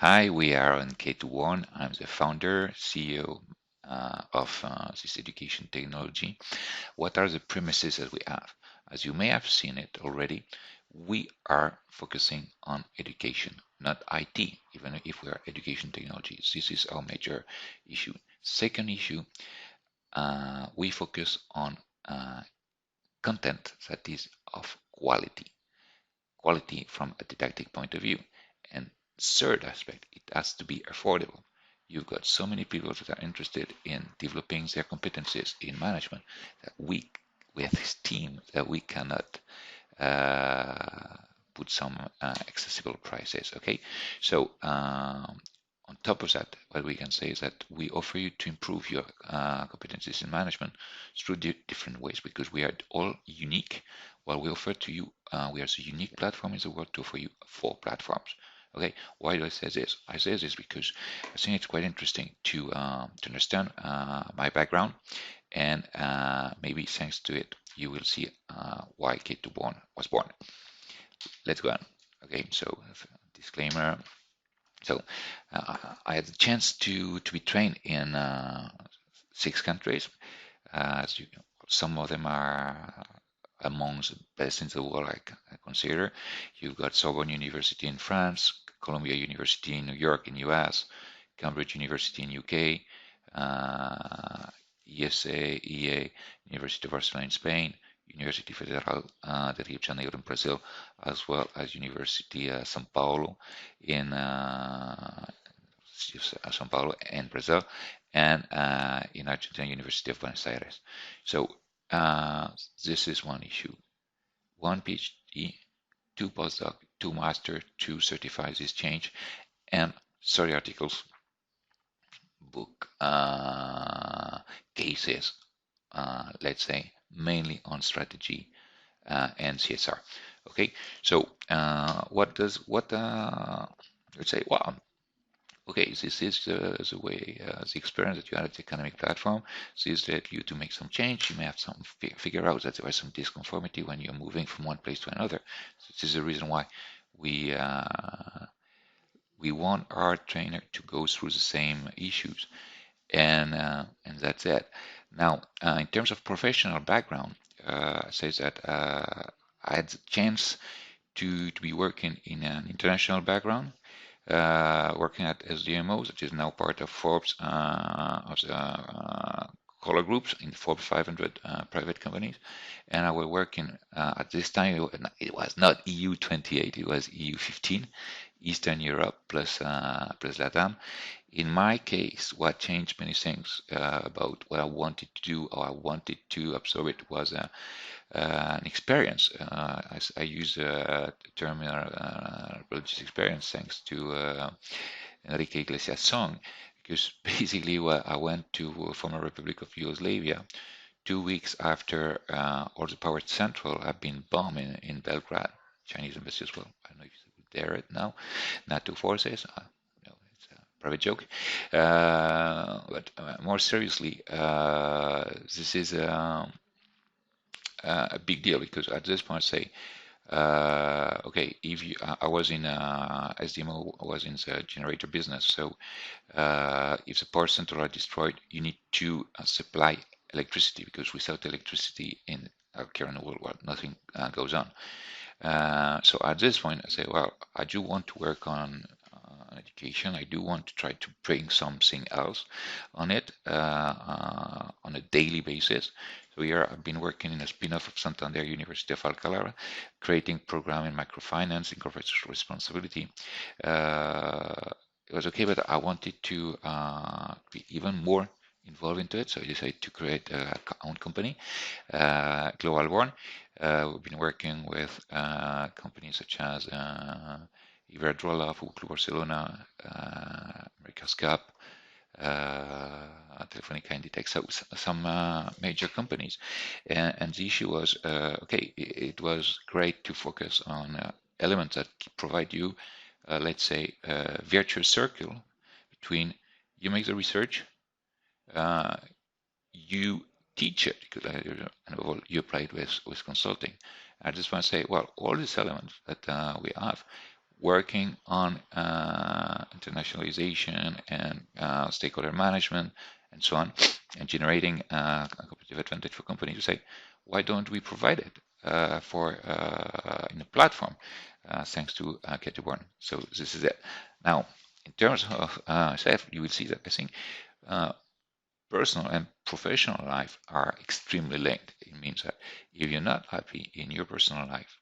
Hi, we are on K2born. I'm the founder, CEO of this education technology. What are the premises that we have? As you may have seen it already, we are focusing on education, not IT, even if we are education technologies. This is our major issue. Second issue, we focus on content that is of quality from a didactic point of view. And third aspect, it has to be affordable. You've got so many people that are interested in developing their competencies in management that we have this team that we cannot put some accessible prices. Okay, so on top of that, what we can say is that we offer you to improve your competencies in management through different ways because we are all unique. What we offer to you, we are a unique platform in the world to offer you 4 platforms. Okay, why do I say this? I say this because I think it's quite interesting to understand my background, and maybe thanks to it, you will see why K2born was born. Let's go on. Okay, so disclaimer. So I had the chance to be trained in 6 countries. Some of them are amongst the best in the world, I consider. You've got Sorbonne University in France, Columbia University in New York in US, Cambridge University in UK, ESA, University of Barcelona in Spain, University Federal de Rio de Janeiro in Brazil, as well as University São Paulo in São Paulo and Brazil, and in Argentina, University of Buenos Aires. So this is one issue. 1 PhD, 2 postdoc, 2 master, 2 certified this change, and 30 articles, book cases, let's say, mainly on strategy and CSR. Okay, so let's say, well, okay, this is the way, the experience that you had at the academic platform. This led you to make some change. You may have some figure out that there was some disconformity when you're moving from one place to another. So this is the reason why we want our trainer to go through the same issues, and that's it. Now, in terms of professional background, says that I had the chance to be working in an international background, working at SDMO, which is now part of Forbes, of the color groups in Forbes 500 private companies. And I was working at this time, it was not EU 28, it was EU 15, Eastern Europe plus LATAM. In my case, what changed many things about what I wanted to do or I wanted to absorb it was an experience. I use the term religious experience thanks to Enrique Iglesias' song, because basically I went to former Republic of Yugoslavia 2 weeks after all the power central had been bombed in Belgrade, Chinese embassy as well. I don't know if you dare it now. NATO forces. No, it's a private joke. But more seriously, this is a big deal because at this point, say, okay, if you, I was in SDMO, I was in the generator business. So if the power center are destroyed, you need to supply electricity because without electricity in our current world, well, nothing goes on. So at this point, I say, well, I do want to work on education. I do want to try to bring something else on it on a daily basis. So here I've been working in a spin-off of Santander University of Alcalá, creating program in microfinance and corporate social responsibility. It was okay, but I wanted to be even more involved into it, so I decided to create a own company, K2born. We've been working with companies such as Iberdrola, Football Club Barcelona, America's Cup, Telefónica, Inditex, so some major companies. And the issue was, okay, it was great to focus on elements that provide you, let's say, a virtuous circle between you make the research, you teach it, because you apply it with consulting. I just want to say, well, all these elements that we have, working on internationalization and stakeholder management and so on, and generating a competitive advantage for companies to say, why don't we provide it for in a platform thanks to K2born? So this is it. Now, in terms of self, you will see that I think personal and professional life are extremely linked. It means that if you're not happy in your personal life,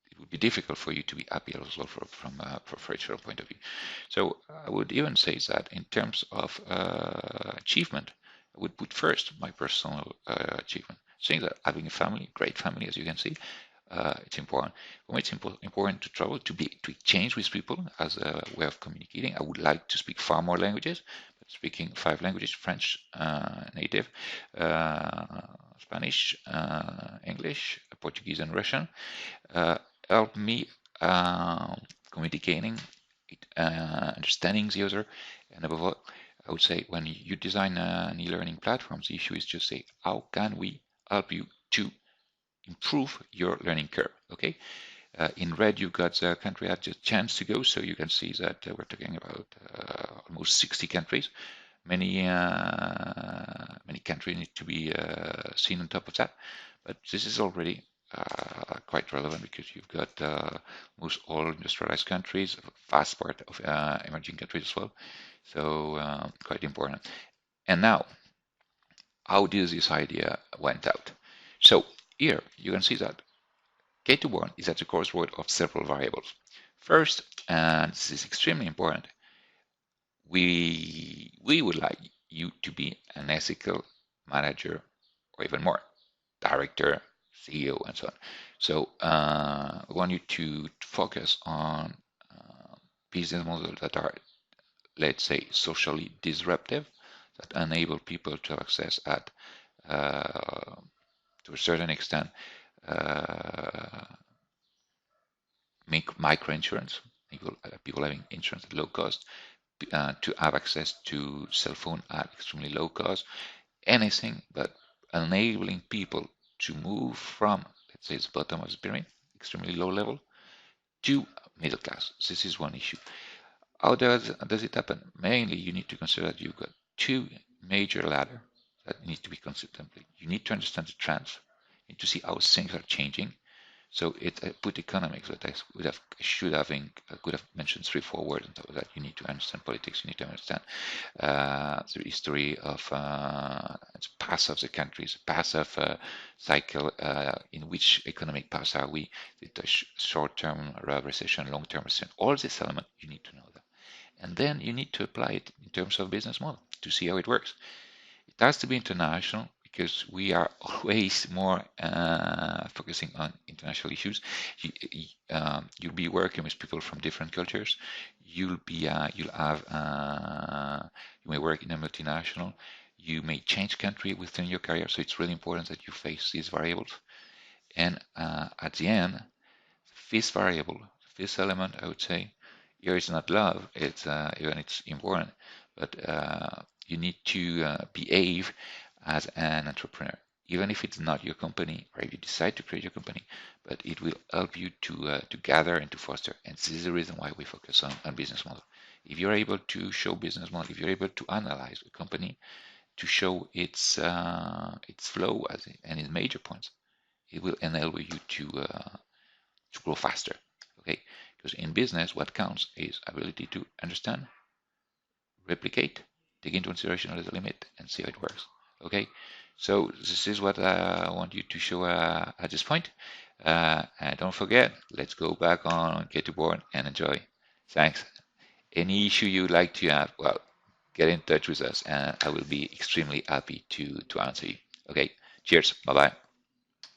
it would be difficult for you to be happy also from a professional point of view. So I would even say that in terms of achievement, I would put first my personal achievement, saying that having a family, great family, as you can see, it's important. For me, it's important to travel, to exchange with people as a way of communicating. I would like to speak far more languages, but speaking 5 languages: French, native, Spanish, English, Portuguese, and Russian, help me communicating, understanding the other, and above all, I would say when you design an e-learning platforms, the issue is just say, how can we help you to improve your learning curve, okay? In red, you've got the country had the chance to go, so you can see that we're talking about almost 60 countries. Many countries need to be seen on top of that, but this is already quite relevant because you've got most all industrialized countries, a vast part of emerging countries as well, so quite important. And now, how did this idea went out? So here you can see that K2born is at the crossroad of several variables. First, and this is extremely important, we would like you to be an ethical manager or even more, director, CEO, and so on. So we want you to focus on business models that are, let's say, socially disruptive, that enable people to have access at, to a certain extent, micro-insurance, people having insurance at low cost, to have access to cell phone at extremely low cost, anything but enabling people to move from, let's say, the bottom of the pyramid, extremely low level, to middle class. This is one issue. How does it happen? Mainly, you need to consider that you've got 2 major ladders that need to be considered. You need to understand the trends, you need to see how things are changing. So it put economics, but I could have mentioned 3-4 words on top of that. You need to understand politics. You need to understand the history of the past of the countries, past of cycle, in which economic paths are we, the short-term recession, long-term recession. All these elements, you need to know that. And then you need to apply it in terms of business model to see how it works. It has to be international because we are always more focusing on international issues. You'll be working with people from different cultures. You may work in a multinational. You may change country within your career, so it's really important that you face these variables. And at the end, this variable, this element, I would say, here is not love. It's even it's important, but you need to behave as an entrepreneur, even if it's not your company or if you decide to create your company, but it will help you to gather and to foster. And this is the reason why we focus on business model. If you're able to show business model, if you're able to analyze a company to show its flow and its major points, it will enable you to grow faster. Okay, because in business, what counts is ability to understand, replicate, take into consideration the limit, and see how it works. Okay, so this is what I want you to show at this point. And don't forget, let's go back on K2born and enjoy. Thanks. Any issue you'd like to have, well, get in touch with us and I will be extremely happy to answer you. Okay, cheers. Bye-bye.